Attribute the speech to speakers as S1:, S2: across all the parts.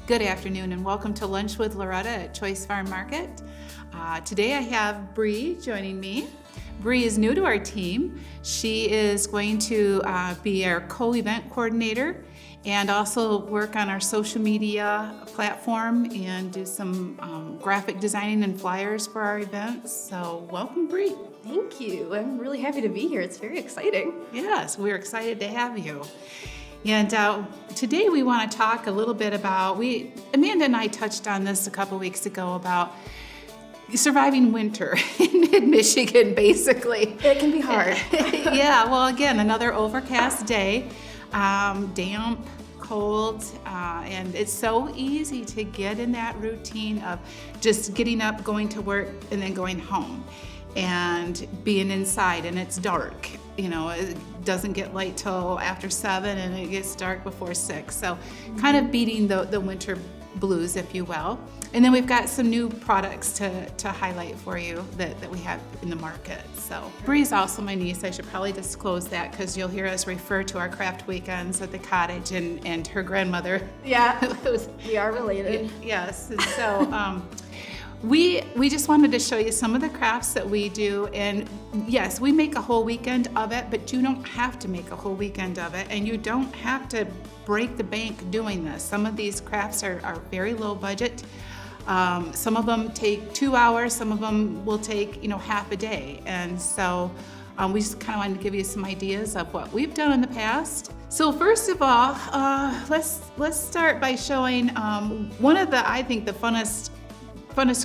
S1: Good afternoon and welcome to Lunch with Loretta at Choice Farm Market. Today I have Bree joining me. Bree is new to our team. She is going to be our co-event coordinator and also work on our social media platform and do some graphic designing and flyers for our events. So welcome, Bree.
S2: Thank you. I'm really happy to be here. It's very exciting.
S1: Yes, we're excited to have you. And today we want to talk a little bit about, Amanda and I touched on this a couple weeks ago about surviving winter in Michigan, basically.
S2: It can be hard.
S1: Yeah, well, again, another overcast day, damp, cold, and it's so easy to get in that routine of just getting up, going to work, and then going home and being inside, and it's dark. You know, it doesn't get light till after 7 and it gets dark before 6. So kind of beating the winter blues, if you will. And then we've got some new products to highlight for you that we have in the market. So Bree's also my niece. I should probably disclose that because you'll hear us refer to our craft weekends at the cottage and her grandmother.
S2: Yeah, we are related.
S1: Yes, and so we just wanted to show you some of the crafts that we do, and yes, we make a whole weekend of it, but you don't have to make a whole weekend of it, and you don't have to break the bank doing this. Some of these crafts are very low budget. Some of them take 2 hours, some of them will take, half a day, and so we just kind of wanted to give you some ideas of what we've done in the past. So first of all, let's start by showing one of the, I think, the funnest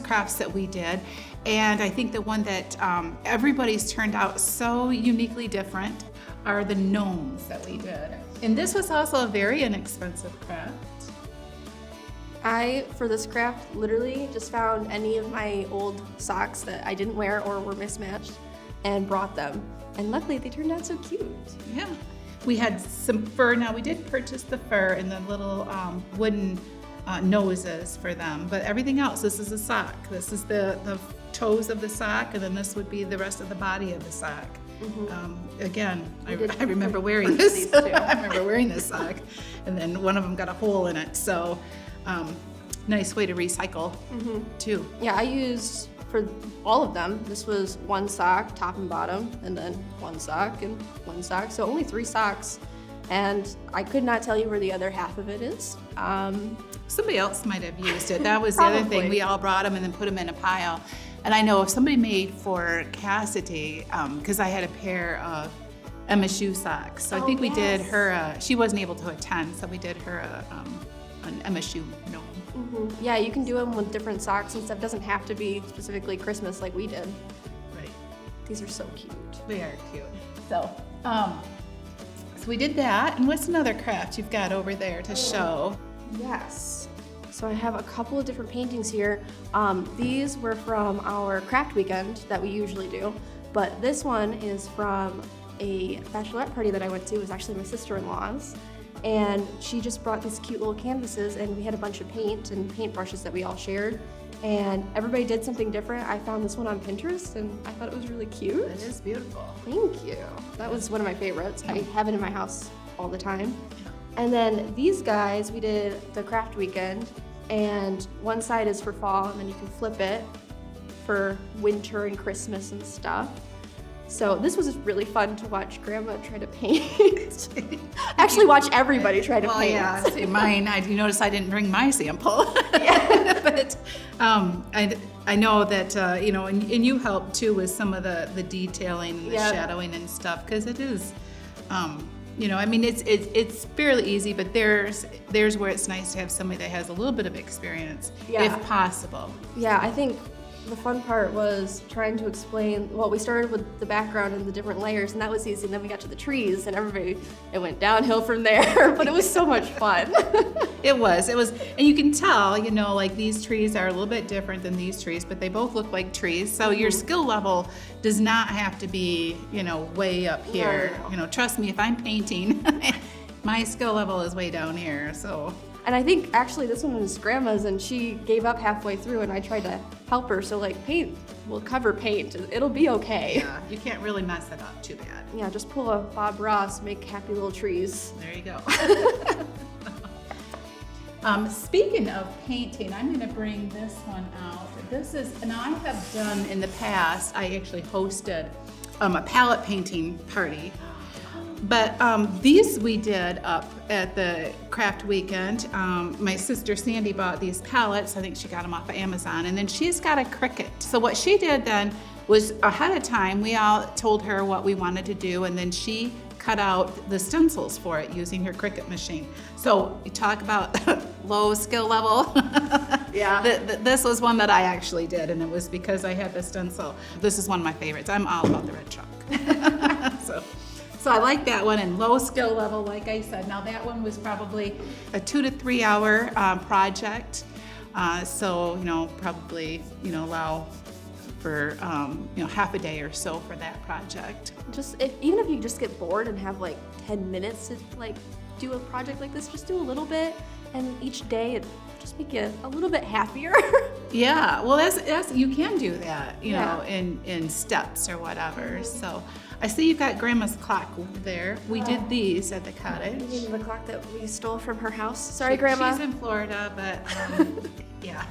S1: crafts that we did, and I think the one that everybody's turned out so uniquely different are the gnomes that we did. And this was also a very inexpensive craft.
S2: For this craft, literally just found any of my old socks that I didn't wear or were mismatched and brought them. And luckily they turned out so cute.
S1: Yeah. We had some fur. Now we did purchase the fur and the little wooden noses for them, but everything else, this is a sock. This is the toes of the sock, and then this would be the rest of the body of the sock. Mm-hmm. Again, I remember wearing this. I remember wearing this sock, and then one of them got a hole in it. So, nice way to recycle too.
S2: Yeah, I used for all of them. This was one sock, top and bottom, and then one sock and one sock. So only 3 socks. And I could not tell you where the other half of it is.
S1: Somebody else might have used it. That was the other thing. We all brought them and then put them in a pile. And I know if somebody made for Cassidy, because I had a pair of MSU socks. So I think we did her, she wasn't able to attend, so we did her an MSU gnome.
S2: Mm-hmm. Yeah, you can do them with different socks and stuff. It doesn't have to be specifically Christmas like we did.
S1: Right.
S2: These are so cute.
S1: They are cute. So we did that. And what's another craft you've got over there to show?
S2: Yes. So I have a couple of different paintings here. These were from our craft weekend that we usually do, but this one is from a bachelorette party that I went to. It was actually my sister-in-law's, and she just brought these cute little canvases, and we had a bunch of paint and paintbrushes that we all shared, and everybody did something different. I found this one on Pinterest, and I thought it was really cute.
S1: It is beautiful.
S2: Thank you. That was one of my favorites. I have it in my house all the time. And then these guys, we did the craft weekend, and one side is for fall, and then you can flip it for winter and Christmas and stuff. So this was really fun to watch Grandma try to paint. Actually, watch everybody try to paint.
S1: Yeah, see, mine, you notice I didn't bring my sample. Yeah. But I know that, and you helped too with some of the detailing and the shadowing and stuff, because it is, it's fairly easy, but there's where it's nice to have somebody that has a little bit of experience, if possible.
S2: Yeah, I think the fun part was trying to explain, well, we started with the background and the different layers, and that was easy, and then we got to the trees, and it went downhill from there, but it was so much fun.
S1: It was, and you can tell, like these trees are a little bit different than these trees, but they both look like trees, so your skill level does not have to be, way up here. No. Trust me, if I'm painting, my skill level is way down here, so.
S2: And I think actually this one was Grandma's, and she gave up halfway through, and I tried to help her. So paint will cover paint. It'll be okay.
S1: Yeah, you can't really mess it up too bad.
S2: Yeah, just pull a Bob Ross, make happy little trees.
S1: There you go. Speaking of painting, I'm going to bring this one out. This is, and I have done in the past, I actually hosted a palette painting party. But these we did up at the craft weekend. My sister Sandy bought these palettes. I think she got them off of Amazon. And then she's got a Cricut. So what she did then was ahead of time, we all told her what we wanted to do, and then she cut out the stencils for it using her Cricut machine. So you talk about low skill level.
S2: Yeah.
S1: This was one that I actually did, and it was because I had the stencil. This is one of my favorites. I'm all about the red chalk. So I like that one, and low skill level, like I said. Now that one was probably a 2 to 3 hour project. So, probably, allow for, half a day or so for that project.
S2: Even if you just get bored and have like 10 minutes to like do a project like this, just do a little bit, and each day it just make you a little bit happier.
S1: Yeah, well, that's you can do that,
S2: Yeah.
S1: in steps or whatever. So I see you've got Grandma's clock over there. We did these at the cottage.
S2: The clock that we stole from her house. Sorry, Grandma.
S1: She's in Florida, but yeah.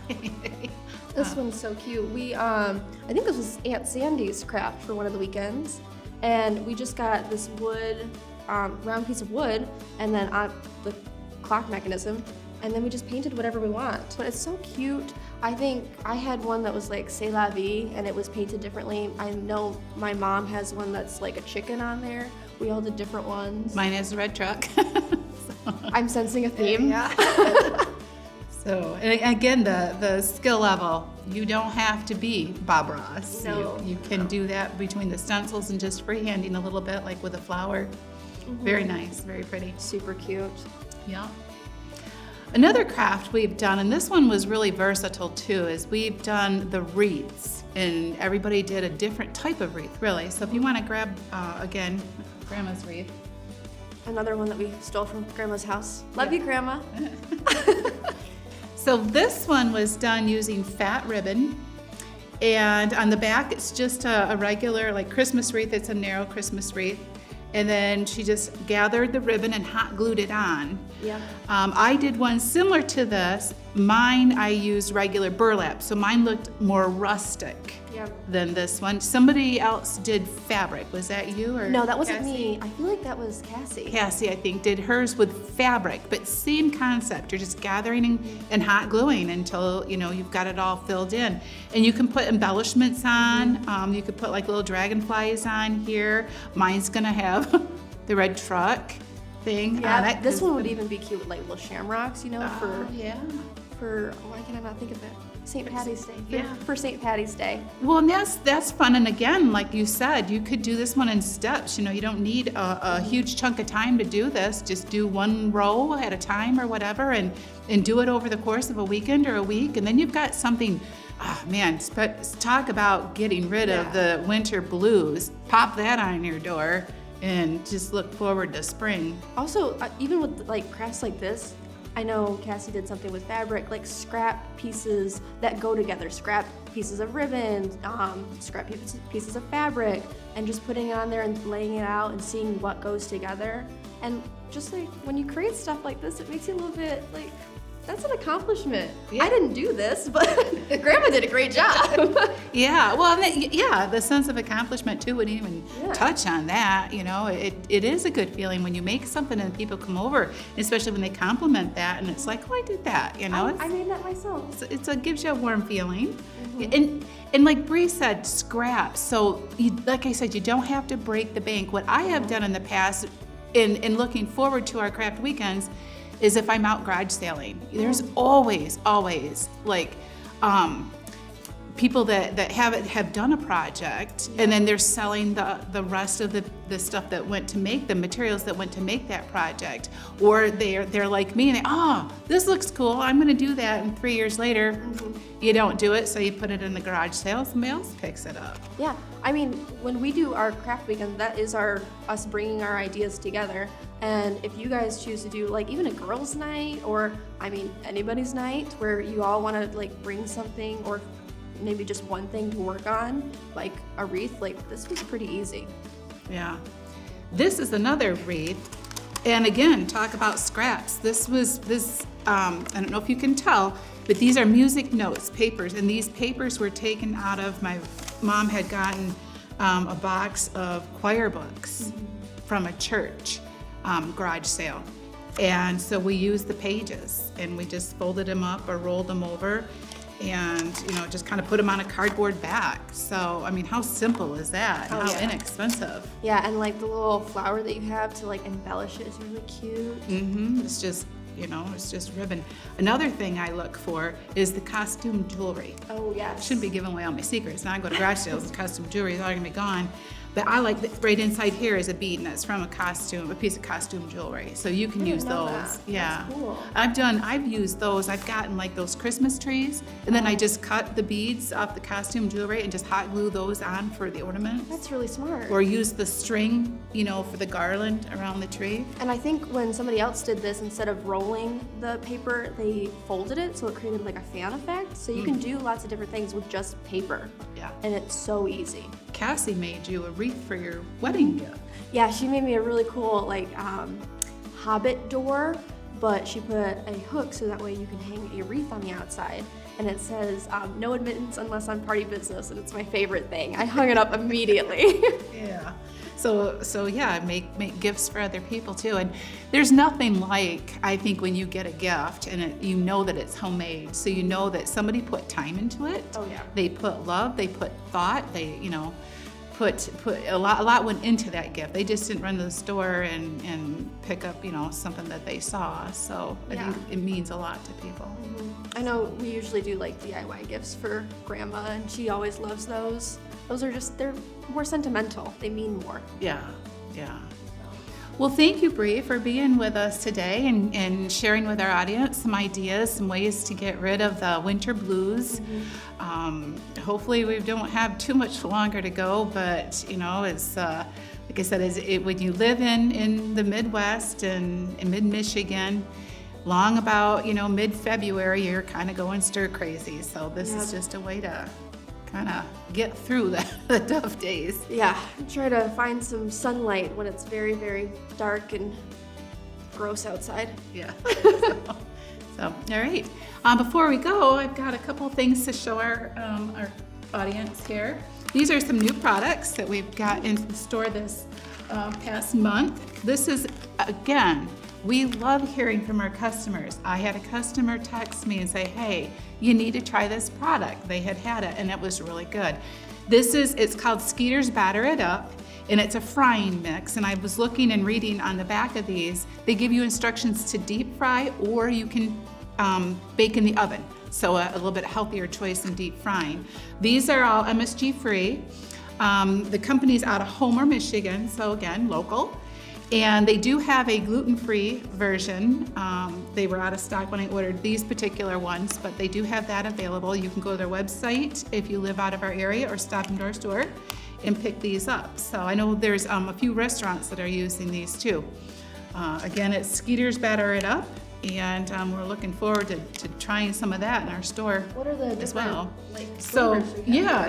S2: This one's so cute. I think this was Aunt Sandy's craft for one of the weekends, and we just got this wood, round piece of wood, and then on the clock mechanism, and then we just painted whatever we want. But it's so cute. I think I had one that was like C'est la vie, and it was painted differently. I know my mom has one that's like a chicken on there. We all did different ones.
S1: Mine is a red truck.
S2: I'm sensing a theme.
S1: Yeah. So, and again, the skill level, you don't have to be Bob Ross.
S2: No.
S1: You can do that between the stencils and just freehanding a little bit, like with a flower.
S2: Mm-hmm.
S1: Very nice, very pretty.
S2: Super cute.
S1: Yeah. Another craft we've done, and this one was really versatile too, is we've done the wreaths, and everybody did a different type of wreath, really. So if you want to grab, again, Grandma's wreath.
S2: Another one that we stole from Grandma's house. Love you, Grandma.
S1: So this one was done using fat ribbon, and on the back it's just a regular like Christmas wreath. It's a narrow Christmas wreath, and then she just gathered the ribbon and hot glued it on.
S2: Yeah.
S1: I did one similar to this. Mine, I used regular burlap, so mine looked more rustic
S2: Yeah.
S1: than this one. Somebody else did fabric. Was that you or
S2: No, that wasn't
S1: Cassie?
S2: me. I feel like that was Cassie.
S1: Cassie, I think, did hers with fabric, but same concept. You're just gathering and hot gluing until, you've got it all filled in. And you can put embellishments on. You could put like little dragonflies on here. Mine's gonna have the red truck thing on it.
S2: This one would even be cute with like little shamrocks, for why can I not think of it? St. Patty's Day.
S1: Yeah.
S2: For St. Patty's Day.
S1: Well, and that's fun. And again, like you said, you could do this one in steps. You don't need a huge chunk of time to do this. Just do one row at a time or whatever, and do it over the course of a weekend or a week. And then you've got something, talk about getting rid of the winter blues. Pop that on your door and just look forward to spring.
S2: Also, even with like crafts like this, I know Cassie did something with fabric, like scrap pieces that go together, scrap pieces of ribbon, scrap pieces of fabric, and just putting it on there and laying it out and seeing what goes together. And just like when you create stuff like this, it makes you a little bit like, that's an accomplishment.
S1: Yeah.
S2: I didn't do this, but Grandma did a great job.
S1: Yeah, well, the sense of accomplishment too wouldn't even touch on that. It is a good feeling when you make something and people come over, especially when they compliment that, and it's like, oh, I did that.
S2: I made that myself.
S1: It gives you a warm feeling. And like Bree said, scraps. So like I said, you don't have to break the bank. What I have done in the past, in looking forward to our craft weekends, is if I'm out garage sailing. There's always like people that have done a project, and then they're selling the rest of the stuff that went to make the materials that went to make that project. Or they're like me, and this looks cool, I'm gonna do that, and 3 years later, you don't do it, so you put it in the garage sale, somebody else picks it up.
S2: Yeah, I mean, when we do our craft weekend, that is us bringing our ideas together. And if you guys choose to do like even a girls' night, or anybody's night, where you all want to like bring something, or maybe just one thing to work on, like a wreath, like this was pretty easy.
S1: Yeah. This is another wreath. And again, talk about scraps. I don't know if you can tell, but these are music notes, papers, and these papers were taken out of, my mom had gotten a box of choir books from a church garage sale. And so we used the pages and we just folded them up or rolled them over and, just kind of put them on a cardboard back. So, I mean, how simple is that?
S2: Oh,
S1: How
S2: yeah.
S1: inexpensive.
S2: Yeah, and like the little flower that you have to like embellish it is really cute.
S1: It's just, it's just ribbon. Another thing I look for is the costume jewelry.
S2: Oh, yes.
S1: Shouldn't be giving away all my secrets. Now I go to garage sales and costume jewelry is all gonna be gone. But I like that right inside here is a bead, and that's from a piece of costume jewelry. So you can use
S2: know
S1: those.
S2: that.
S1: Yeah.
S2: That's cool.
S1: I've used those. I've gotten like those Christmas trees, and then I just cut the beads off the costume jewelry and just hot glue those on for the ornaments.
S2: That's really smart.
S1: Or use the string, for the garland around the tree.
S2: And I think when somebody else did this, instead of rolling the paper, they folded it so it created like a fan effect. So you can do lots of different things with just paper.
S1: Yeah.
S2: And it's so easy.
S1: Cassie made you a wreath for your wedding gift.
S2: Yeah, she made me a really cool hobbit door, but she put a hook so that way you can hang a wreath on the outside. And it says, no admittance unless on party business, and it's my favorite thing. I hung it up immediately.
S1: Yeah. So yeah, make gifts for other people too. And there's nothing like, I think, when you get a gift and you know that it's homemade. So you know that somebody put time into it.
S2: Oh, yeah.
S1: They put love, they put thought, they, put a lot went into that gift. They just didn't run to the store and pick up, something that they saw. So I
S2: Yeah.
S1: think it means a lot to people.
S2: I know we usually do like DIY gifts for grandma, and she always loves those. They're more sentimental. They mean more.
S1: Yeah. Well, thank you, Bree, for being with us today and sharing with our audience some ideas, some ways to get rid of the winter blues. Hopefully we don't have too much longer to go, but it's like I said, when you live in the Midwest and in mid-Michigan, long about mid-February, you're kind of going stir crazy. So this is just a way to kind of get through the tough days.
S2: Yeah, try to find some sunlight when it's very, very dark and gross outside.
S1: Yeah. So all right. Before we go, I've got a couple things to show our audience here. These are some new products that we've got into the store this past month. This is, again, we love hearing from our customers. I had a customer text me and say, hey, you need to try this product. They had it and it was really good. It's called Skeeter's Batter It Up, and it's a frying mix. And I was looking and reading on the back of these, they give you instructions to deep fry, or you can bake in the oven. So a little bit healthier choice than deep frying. These are all MSG free. The company's out of Homer, Michigan, so again, local. And they do have a gluten-free version. They were out of stock when I ordered these particular ones, but they do have that available. You can go to their website if you live out of our area, or stop into our store and pick these up. So I know there's a few restaurants that are using these too. Again, it's Skeeter's Batter It Up, and we're looking forward to trying some of that in our store
S2: What are the
S1: as
S2: different,
S1: well.
S2: So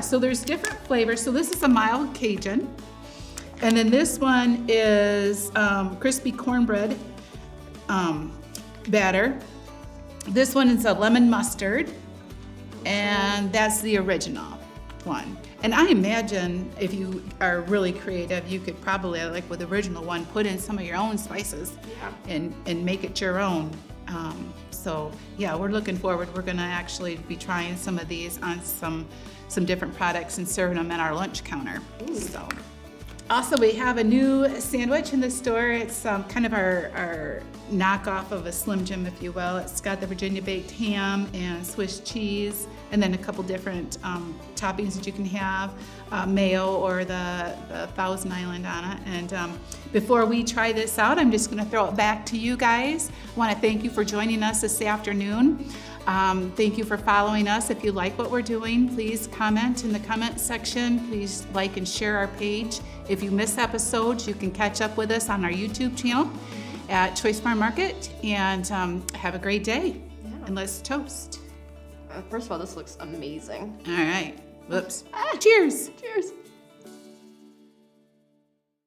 S1: So there's different flavors. So this is a mild Cajun. And then this one is crispy cornbread batter. This one is a lemon mustard, and that's the original one. And I imagine if you are really creative, you could probably, like with the original one, put in some of your own spices and make it your own. So yeah, we're looking forward. We're gonna actually be trying some of these on some different products and serving them at our lunch counter. So. Also, we have a new sandwich in the store. It's kind of our knockoff of a Slim Jim, if you will. It's got the Virginia baked ham and Swiss cheese, and then a couple different toppings that you can have, mayo or the Thousand Island on it. And before we try this out, I'm just gonna throw it back to you guys. I wanna thank you for joining us this afternoon. Thank you for following us. If you like what we're doing, please comment in the comment section. Please like and share our page. If you miss episodes, you can catch up with us on our YouTube channel at Choice Farm Market. And have a great day.
S2: Yeah.
S1: And let's toast.
S2: First of all, this looks amazing.
S1: All right. Whoops. Cheers.
S2: Cheers.